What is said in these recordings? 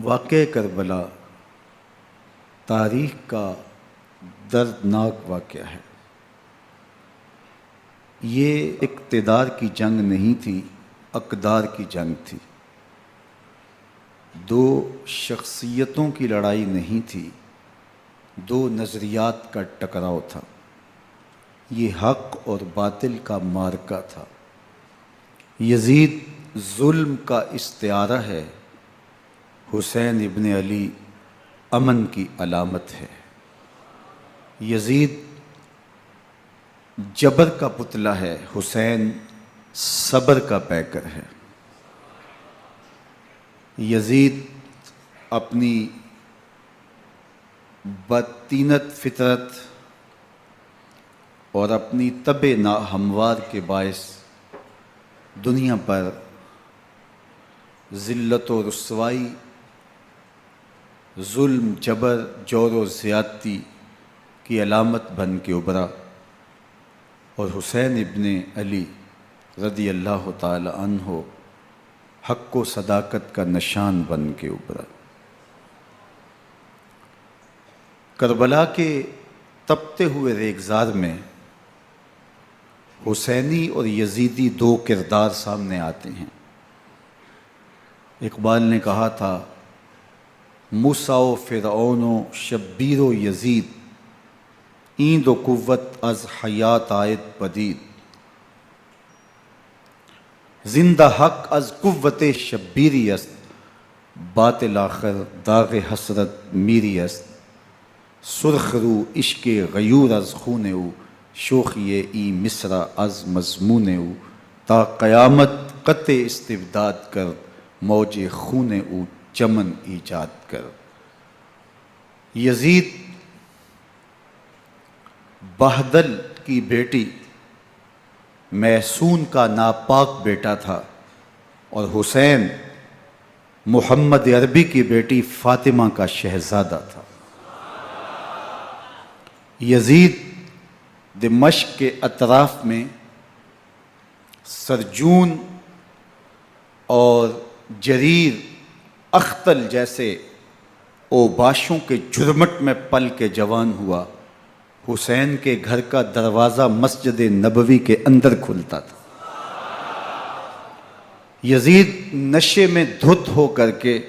واقعہ کربلا تاریخ کا دردناک واقعہ ہے۔ یہ اقتدار کی جنگ نہیں تھی، اقدار کی جنگ تھی۔ دو شخصیتوں کی لڑائی نہیں تھی، دو نظریات کا ٹکراؤ تھا۔ یہ حق اور باطل کا معرکہ تھا۔ یزید ظلم کا استعارہ ہے، حسین ابن علی امن کی علامت ہے۔ یزید جبر کا پتلا ہے، حسین صبر کا پیکر ہے۔ یزید اپنی بدطینت فطرت اور اپنی طبع ناہموار کے باعث دنیا پر ذلت و رسوائی، ظلم، جبر، جور و زیادتی کی علامت بن کے ابھرا، اور حسین ابن علی رضی اللہ تعالی عنہ حق و صداقت کا نشان بن کے ابھرا۔ کربلا کے تپتے ہوئے ریگزار میں حسینی اور یزیدی دو کردار سامنے آتے ہیں۔ اقبال نے کہا تھا، موسیٰ و فرعون و شبیر و یزید، ایند و قوت از حیات آید پدید، زندہ حق از قوت شبیری است، باطل آخر داغ حسرت میری است، سرخ رو عشق غیور از خون او، شوخی ای مصرع از مضمون او، تا قیامت قطع استبداد کر، موج خون او چمن ایجاد کر۔ یزید بہدل کی بیٹی محسون کا ناپاک بیٹا تھا، اور حسین محمد عربی کی بیٹی فاطمہ کا شہزادہ تھا۔ یزید دمشق کے اطراف میں سرجون اور جریر، اختل جیسے اوباشوں کے جھرمٹ میں پل کے جوان ہوا۔ حسین کے گھر کا دروازہ مسجد نبوی کے اندر کھلتا تھا۔ یزید نشے میں دھت ہو کر کے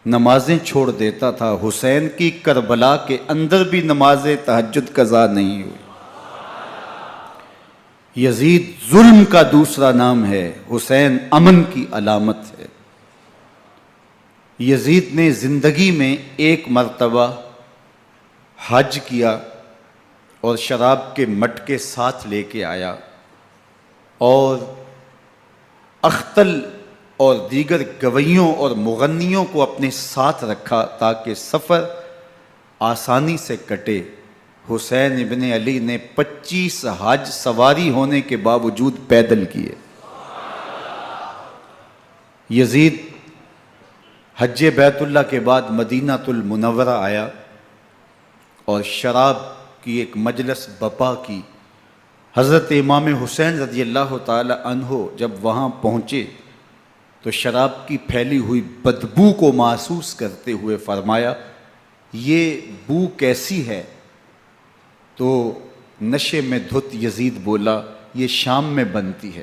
نمازیں چھوڑ دیتا تھا۔ حسین کی کربلا کے اندر بھی نماز تہجد قضا نہیں ہوئی۔ یزید ظلم کا دوسرا نام ہے، حسین امن کی علامت ہے۔ یزید نے زندگی میں ایک مرتبہ حج کیا اور شراب کے مٹکے ساتھ لے کے آیا، اور اختل اور دیگر گویوں اور مغنیوں کو اپنے ساتھ رکھا تاکہ سفر آسانی سے کٹے۔ حسین ابن علی نے 25 حج سواری ہونے کے باوجود پیدل کیے۔ یزید حج بیت اللہ کے بعد مدینہ المنورہ آیا اور شراب کی ایک مجلس بپا کی۔ حضرت امام حسین رضی اللہ تعالی عنہ جب وہاں پہنچے تو شراب کی پھیلی ہوئی بدبو کو محسوس کرتے ہوئے فرمایا، یہ بو کیسی ہے؟ تو نشے میں دھت یزید بولا، یہ شام میں بنتی ہے،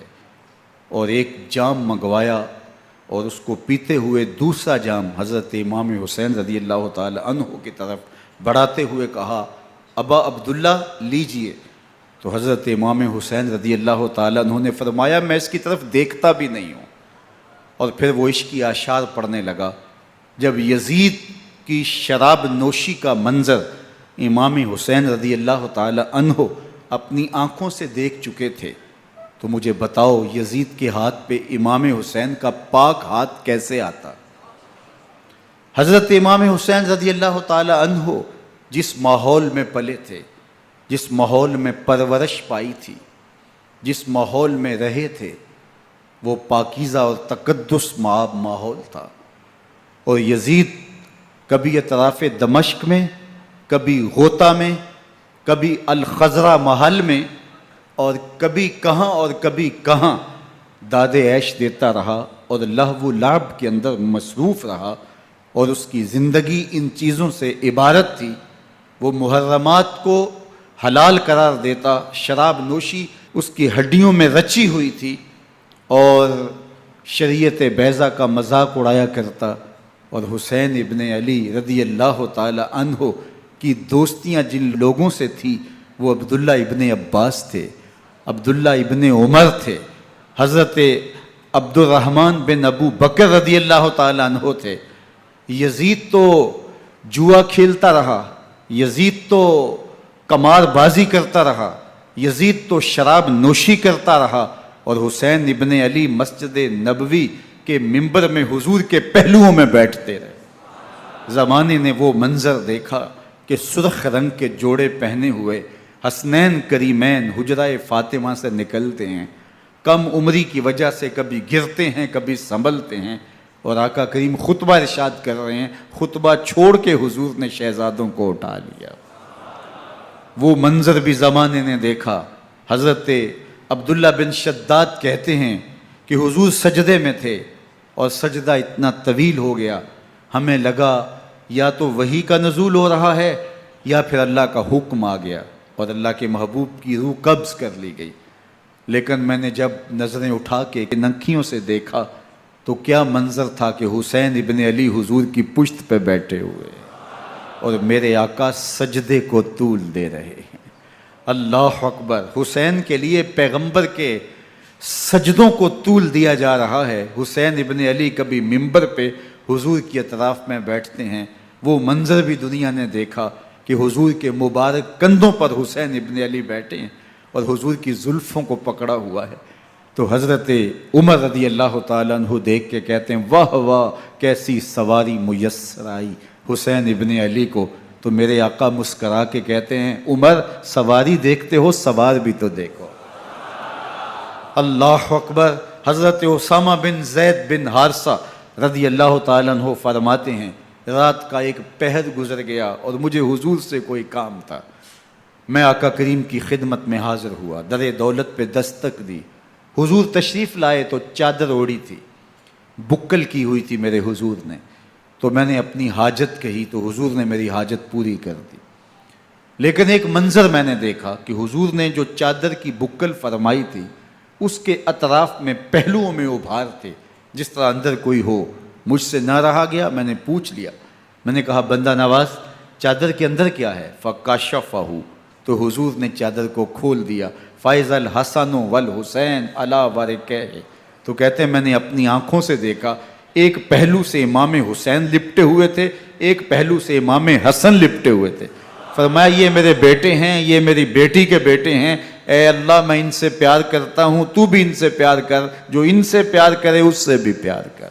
اور ایک جام منگوایا اور اس کو پیتے ہوئے دوسرا جام حضرت امام حسین رضی اللہ تعالی عنہ کی طرف بڑھاتے ہوئے کہا، ابا عبداللہ لیجئے۔ تو حضرت امام حسین رضی اللہ تعالیٰ عنہ نے فرمایا، میں اس کی طرف دیکھتا بھی نہیں ہوں، اور پھر وہ عشقی اشعار پڑھنے لگا۔ جب یزید کی شراب نوشی کا منظر امام حسین رضی اللہ تعالیٰ عنہ اپنی آنکھوں سے دیکھ چکے تھے، تو مجھے بتاؤ یزید کے ہاتھ پہ امام حسین کا پاک ہاتھ کیسے آتا؟ حضرت امام حسین رضی اللہ تعالیٰ عنہ جس ماحول میں پلے تھے، جس ماحول میں پرورش پائی تھی، جس ماحول میں رہے تھے، وہ پاکیزہ اور تقدس مآب ماحول تھا۔ اور یزید کبھی اطراف دمشق میں، کبھی غوطہ میں، کبھی الخضرہ محل میں، اور کبھی کہاں اور کبھی کہاں داد عیش دیتا رہا اور لہو و لعب کے اندر مصروف رہا، اور اس کی زندگی ان چیزوں سے عبارت تھی. وہ محرمات کو حلال قرار دیتا، شراب نوشی اس کی ہڈیوں میں رچی ہوئی تھی، اور شریعت بیضا کا مذاق اڑایا کرتا. اور حسین ابن علی رضی اللہ تعالی عنہ کی دوستیاں جن لوگوں سے تھی وہ عبداللہ ابن عباس تھے، عبداللہ ابن عمر تھے، حضرت عبد الرحمن بن ابو بکر رضی اللہ تعالی عنہ تھے. یزید تو جوا کھیلتا رہا، یزید تو قمار بازی کرتا رہا، یزید تو شراب نوشی کرتا رہا، اور حسین ابن علی مسجد نبوی کے ممبر میں حضور کے پہلوؤں میں بیٹھتے رہے. زمانے نے وہ منظر دیکھا کہ سرخ رنگ کے جوڑے پہنے ہوئے حسنین کریمین حجرہ فاطمہ سے نکلتے ہیں. کم عمری کی وجہ سے کبھی گرتے ہیں کبھی سنبھلتے ہیں، اور آقا کریم خطبہ ارشاد کر رہے ہیں، خطبہ چھوڑ کے حضور نے شہزادوں کو اٹھا لیا. وہ منظر بھی زمانے نے دیکھا. حضرت عبداللہ بن شداد کہتے ہیں کہ حضور سجدے میں تھے اور سجدہ اتنا طویل ہو گیا، ہمیں لگا یا تو وحی کا نزول ہو رہا ہے یا پھر اللہ کا حکم آ گیا اور اللہ کے محبوب کی روح قبض کر لی گئی. لیکن میں نے جب نظریں اٹھا کے ننکیوں سے دیکھا تو کیا منظر تھا کہ حسین ابن علی حضور کی پشت پہ بیٹھے ہوئے اور میرے آقا سجدے کو طول دے رہے ہیں. اللہ اکبر. حسین کے لیے پیغمبر کے سجدوں کو طول دیا جا رہا ہے. حسین ابن علی کبھی ممبر پہ حضور کی اطراف میں بیٹھتے ہیں. وہ منظر بھی دنیا نے دیکھا کہ حضور کے مبارک کندھوں پر حسین ابن علی بیٹھے ہیں اور حضور کی زلفوں کو پکڑا ہوا ہے. تو حضرت عمر رضی اللہ تعالیٰ عنہ دیکھ کے کہتے ہیں واہ واہ کیسی سواری میسر آئی حسین ابن علی کو. تو میرے آقا مسکرا کے کہتے ہیں عمر سواری دیکھتے ہو سوار بھی تو دیکھو. اللہ اکبر. حضرت اسامہ بن زید بن حارثہ رضی اللہ تعالیٰ عنہ فرماتے ہیں رات کا ایک پہر گزر گیا اور مجھے حضور سے کوئی کام تھا. میں آقا کریم کی خدمت میں حاضر ہوا، در دولت پہ دستک دی. حضور تشریف لائے تو چادر اوڑی تھی، بکل کی ہوئی تھی میرے حضور نے. تو میں نے اپنی حاجت کہی تو حضور نے میری حاجت پوری کر دی. لیکن ایک منظر میں نے دیکھا کہ حضور نے جو چادر کی بکل فرمائی تھی اس کے اطراف میں پہلوؤں میں ابھار تھے جس طرح اندر کوئی ہو. مجھ سے نہ رہا گیا، میں نے پوچھ لیا. میں نے کہا بندہ نواز چادر کے اندر کیا ہے؟ فکاشفہ. تو حضور نے چادر کو کھول دیا. فائز الحسن والحسین علی ورکہ. تو کہتے ہیں میں نے اپنی آنکھوں سے دیکھا ایک پہلو سے امام حسین لپٹے ہوئے تھے، ایک پہلو سے امام حسن لپٹے ہوئے تھے. فرمایا یہ میرے بیٹے ہیں، یہ میری بیٹی کے بیٹے ہیں. اے اللہ میں ان سے پیار کرتا ہوں، تو بھی ان سے پیار کر، جو ان سے پیار کرے اس سے بھی پیار کر.